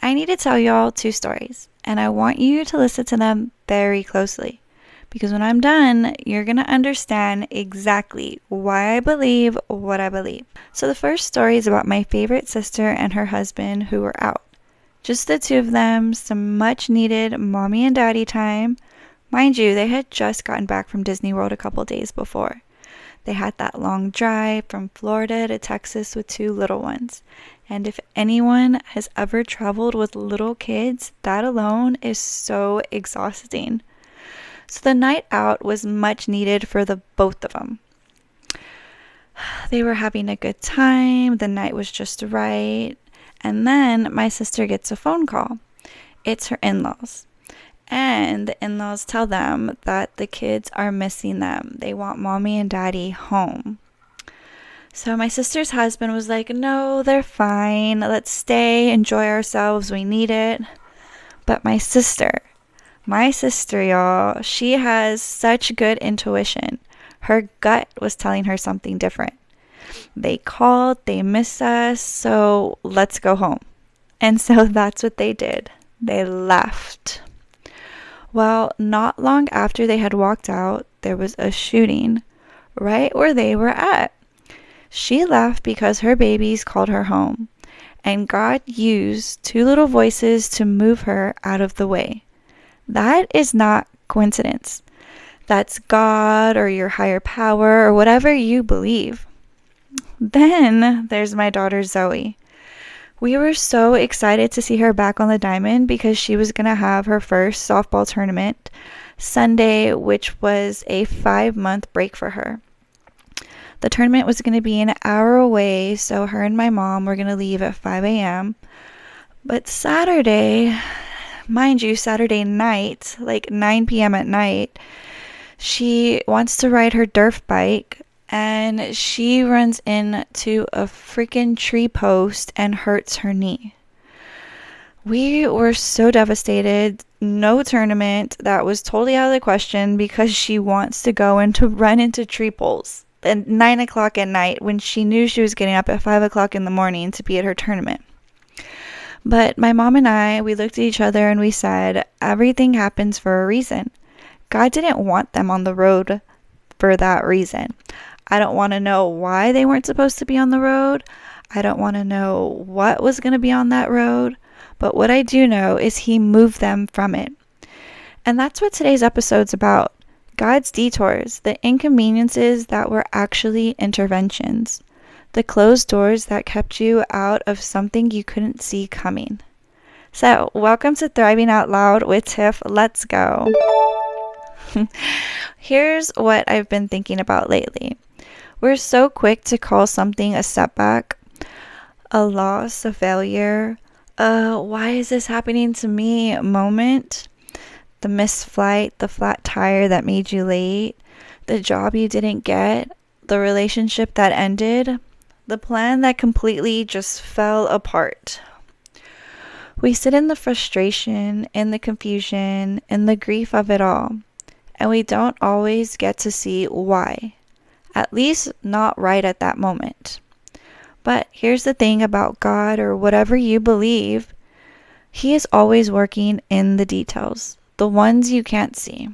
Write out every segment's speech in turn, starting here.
I need to tell y'all two stories, and I want you to listen to them very closely. Because when I'm done, you're going to understand exactly why I believe what I believe. So the first story is about my favorite sister and her husband who were out. Just the two of them, some much needed mommy and daddy time. Mind you, they had just gotten back from Disney World a couple days before. They had that long drive from Florida to Texas with two little ones. And if anyone has ever traveled with little kids, that alone is so exhausting. So the night out was much needed for the both of them. They were having a good time. The night was just right. And then my sister gets a phone call. It's her in-laws. And the in-laws tell them that the kids are missing them. They want mommy and daddy home. So my sister's husband was like, no, they're fine. Let's stay, enjoy ourselves. We need it. But my sister, y'all, she has such good intuition. Her gut was telling her something different. They called, they miss us, so let's go home. And so that's what they did. They left. Well, not long after they had walked out, there was a shooting right where they were at. She left because her babies called her home, and God used two little voices to move her out of the way. That is not coincidence. That's God or your higher power or whatever you believe. Then there's my daughter Zoe. We were so excited to see her back on the diamond because she was going to have her first softball tournament Sunday, which was a 5-month break for her. The tournament was going to be an hour away, so her and my mom were going to leave at 5 a.m. But Saturday, mind you, Saturday night, like 9 p.m. at night, she wants to ride her dirt bike, and she runs into a freaking tree post and hurts her knee. We were so devastated. No tournament. That was totally out of the question because she wants to go and to run into tree poles at 9 o'clock at night when she knew she was getting up at 5 o'clock in the morning to be at her tournament. But my mom and I, we looked at each other and we said, everything happens for a reason. God didn't want them on the road for that reason. I don't want to know why they weren't supposed to be on the road. I don't want to know what was going to be on that road. But what I do know is He moved them from it. And that's what today's episode's about. God's detours, the inconveniences that were actually interventions. The closed doors that kept you out of something you couldn't see coming. So, welcome to Thriving Out Loud with Tiff. Let's go. Here's what I've been thinking about lately. We're so quick to call something a setback, a loss, a failure, why is this happening to me moment, the missed flight, the flat tire that made you late, the job you didn't get, the relationship that ended, the plan that completely just fell apart. We sit in the frustration, in the confusion, in the grief of it all, and we don't always get to see why. At least not right at that moment. But here's the thing about God or whatever you believe. He is always working in the details. The ones you can't see.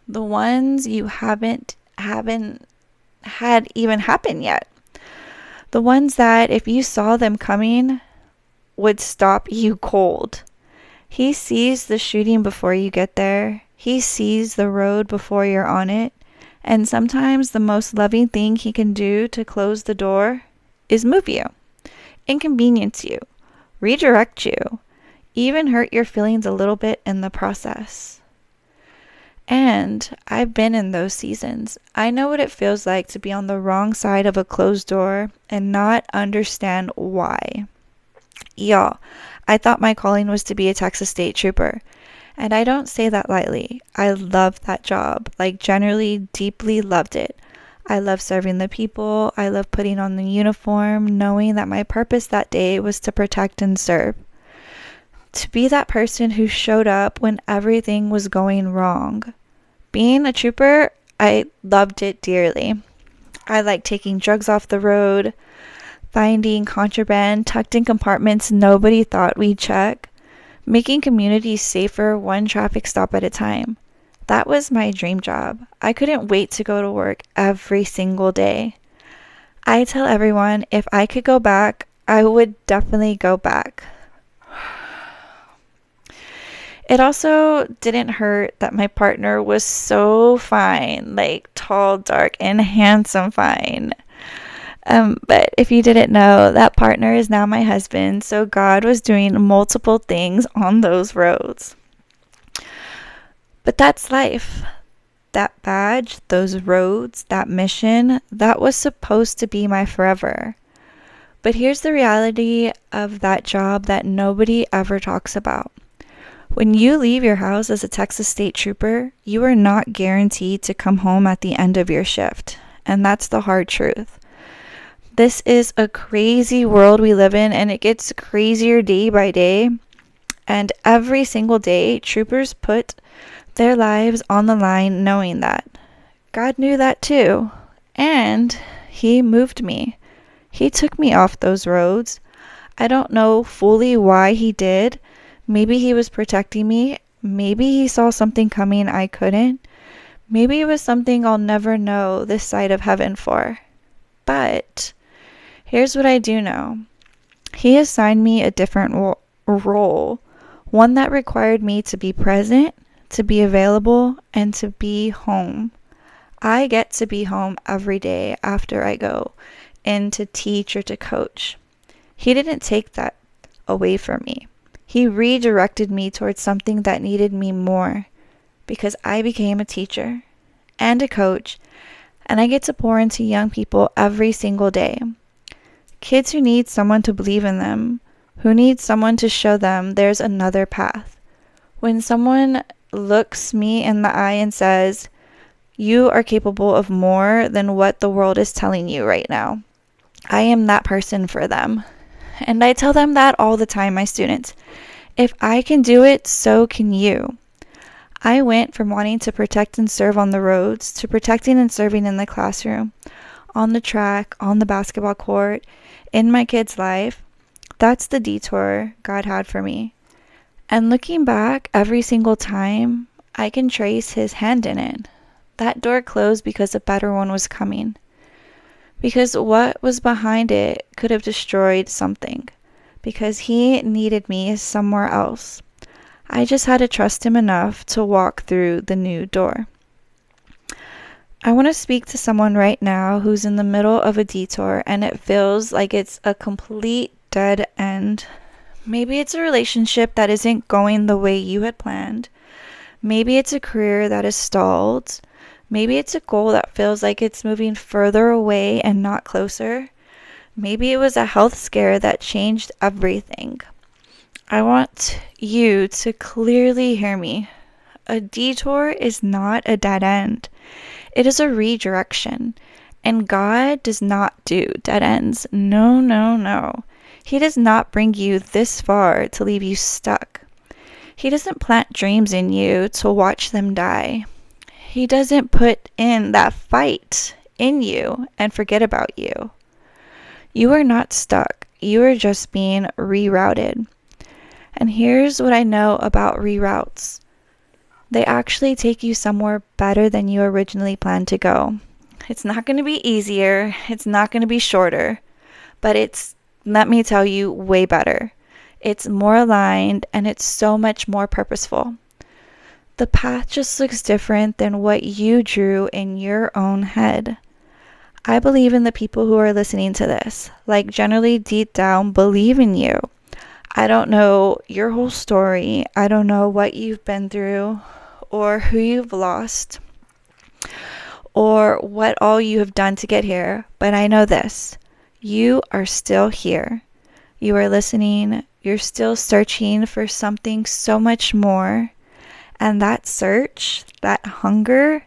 The ones you haven't had even happen yet. The ones that if you saw them coming would stop you cold. He sees the shooting before you get there. He sees the road before you're on it. And sometimes the most loving thing He can do to close the door is move you, inconvenience you, redirect you, even hurt your feelings a little bit in the process. And I've been in those seasons. I know what it feels like to be on the wrong side of a closed door and not understand why. Y'all, I thought my calling was to be a Texas State Trooper. And I don't say that lightly. I love that job, like generally deeply loved it. I love serving the people. I love putting on the uniform, knowing that my purpose that day was to protect and serve. To be that person who showed up when everything was going wrong. Being a trooper, I loved it dearly. I like taking drugs off the road, finding contraband tucked in compartments nobody thought we'd check, making communities safer one traffic stop at a time. That was my dream job. I couldn't wait to go to work every single day. I tell everyone if I could go back, I would definitely go back. It also didn't hurt that my partner was so fine, like tall, dark, and handsome fine. But if you didn't know, that partner is now my husband, so God was doing multiple things on those roads. But that's life. That badge, those roads, that mission, that was supposed to be my forever. But here's the reality of that job that nobody ever talks about. When you leave your house as a Texas State Trooper, you are not guaranteed to come home at the end of your shift. And that's the hard truth. This is a crazy world we live in, and it gets crazier day by day. And every single day, troopers put their lives on the line knowing that. God knew that too. And He moved me. He took me off those roads. I don't know fully why He did. Maybe He was protecting me. Maybe He saw something coming I couldn't. Maybe it was something I'll never know this side of heaven for. But here's what I do know. He assigned me a different role, one that required me to be present, to be available, and to be home. I get to be home every day after I go in to teach or to coach. He didn't take that away from me. He redirected me towards something that needed me more, because I became a teacher and a coach, and I get to pour into young people every single day. Kids who need someone to believe in them, who need someone to show them there's another path. When someone looks me in the eye and says, "You are capable of more than what the world is telling you right now," I am that person for them. And I tell them that all the time, my students. If I can do it, so can you. I went from wanting to protect and serve on the roads to protecting and serving in the classroom, on the track, on the basketball court, in my kid's life. That's the detour God had for me. And looking back every single time, I can trace His hand in it. That door closed because a better one was coming. Because what was behind it could have destroyed something. Because He needed me somewhere else. I just had to trust Him enough to walk through the new door. I want to speak to someone right now who's in the middle of a detour and it feels like it's a complete dead end. Maybe it's a relationship that isn't going the way you had planned. Maybe it's a career that is stalled. Maybe it's a goal that feels like it's moving further away and not closer. Maybe it was a health scare that changed everything. I want you to clearly hear me. A detour is not a dead end. It is a redirection. And God does not do dead ends. No, no, no. He does not bring you this far to leave you stuck. He doesn't plant dreams in you to watch them die. He doesn't put in that fight in you and forget about you. You are not stuck. You are just being rerouted. And here's what I know about reroutes. They actually take you somewhere better than you originally planned to go. It's not going to be easier. It's not going to be shorter. But it's, let me tell you, way better. It's more aligned and it's so much more purposeful. The path just looks different than what you drew in your own head. I believe in the people who are listening to this. Like, generally deep down, believe in you. I don't know your whole story. I don't know what you've been through or who you've lost or what all you have done to get here. But I know this. You are still here. You are listening. You're still searching for something so much more. And that search, that hunger,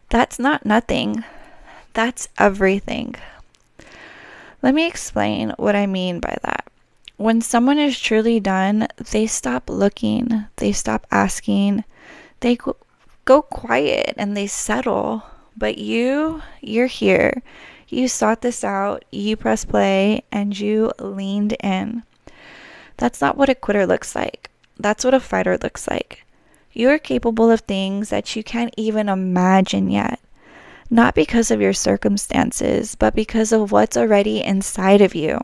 that's not nothing. That's everything. Let me explain what I mean by that. When someone is truly done, they stop looking, they stop asking, they go quiet and they settle. But you're here. You sought this out, you pressed play, and you leaned in. That's not what a quitter looks like. That's what a fighter looks like. You are capable of things that you can't even imagine yet. Not because of your circumstances, but because of what's already inside of you.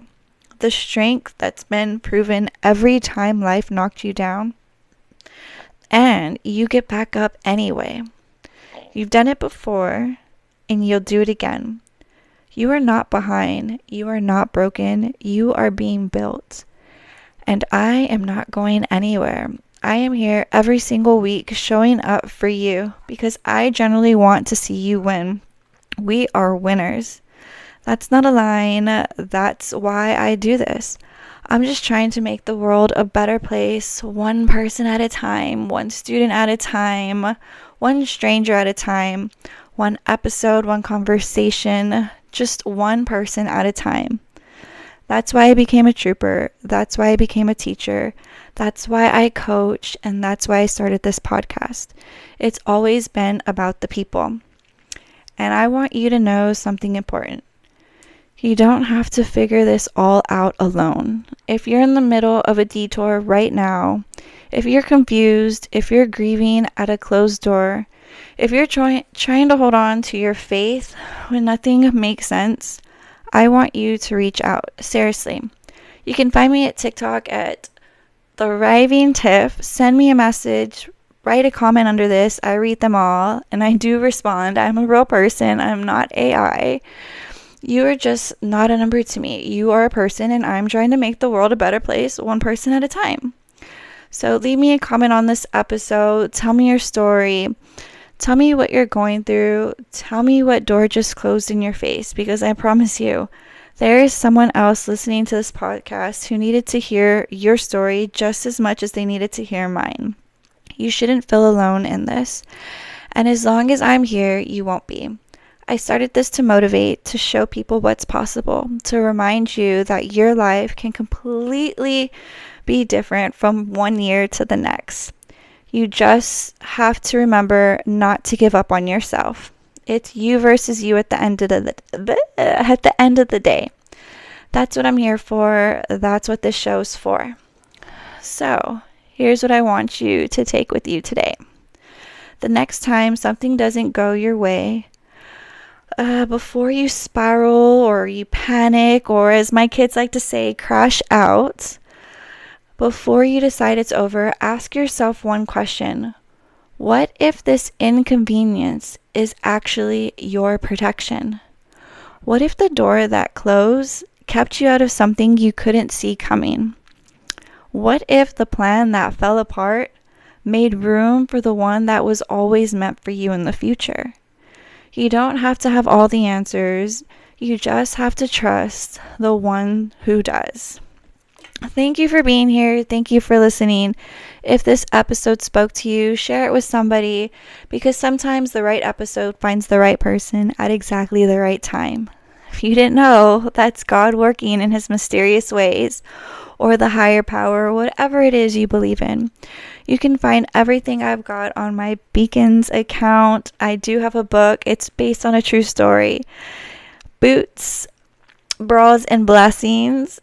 The strength that's been proven every time life knocked you down. And you get back up anyway. You've done it before, and you'll do it again. You are not behind. You are not broken. You are being built. And I am not going anywhere. I am here every single week showing up for you because I generally want to see you win. We are winners. That's not a line. That's why I do this. I'm just trying to make the world a better place, one person at a time, one student at a time, one stranger at a time, one episode, one conversation, just one person at a time. That's why I became a trooper. That's why I became a teacher. That's why I coach, and that's why I started this podcast. It's always been about the people. And I want you to know something important. You don't have to figure this all out alone. If you're in the middle of a detour right now, if you're confused, if you're grieving at a closed door, if you're trying to hold on to your faith when nothing makes sense, I want you to reach out. Seriously. You can find me at TikTok at Thriving Tiff. Send me a message. Write a comment under this. I read them all, and I do respond. I'm a real person. I'm not AI. You are just not a number to me. You are a person, and I'm trying to make the world a better place, one person at a time. So leave me a comment on this episode. Tell me your story. Tell me what you're going through. Tell me what door just closed in your face, because I promise you, there is someone else listening to this podcast who needed to hear your story just as much as they needed to hear mine. You shouldn't feel alone in this. And as long as I'm here, you won't be. I started this to motivate, to show people what's possible, to remind you that your life can completely be different from one year to the next. You just have to remember not to give up on yourself. It's you versus you at the end of the day. That's what I'm here for. That's what this show's for. So, here's what I want you to take with you today. The next time something doesn't go your way, before you spiral or you panic, or as my kids like to say, crash out, before you decide it's over, ask yourself one question. What if this inconvenience is actually your protection? What if the door that closed kept you out of something you couldn't see coming? What if the plan that fell apart made room for the one that was always meant for you in the future? You don't have to have all the answers. You just have to trust the one who does. Thank you for being here. Thank you for listening. If this episode spoke to you, share it with somebody, because sometimes the right episode finds the right person at exactly the right time. If you didn't know, that's God working in his mysterious ways, or the higher power, whatever it is you believe in. You can find everything I've got on my Beacons account. I do have a book. It's based on a true story. Boots, Bras, and Blessings.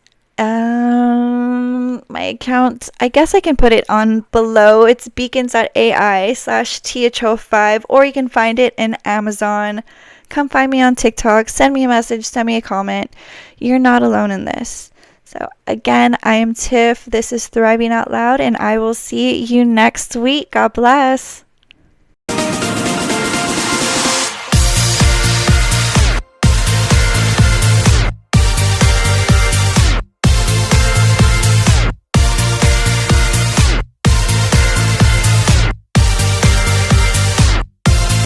My account, I guess I can put it on below. It's beacons.ai/THO5, or you can find it in Amazon. Come find me on TikTok. Send me a message. Send me a comment. You're not alone in this. So again, I am Tiff. This is Thriving Out Loud, and I will see you next week. God bless.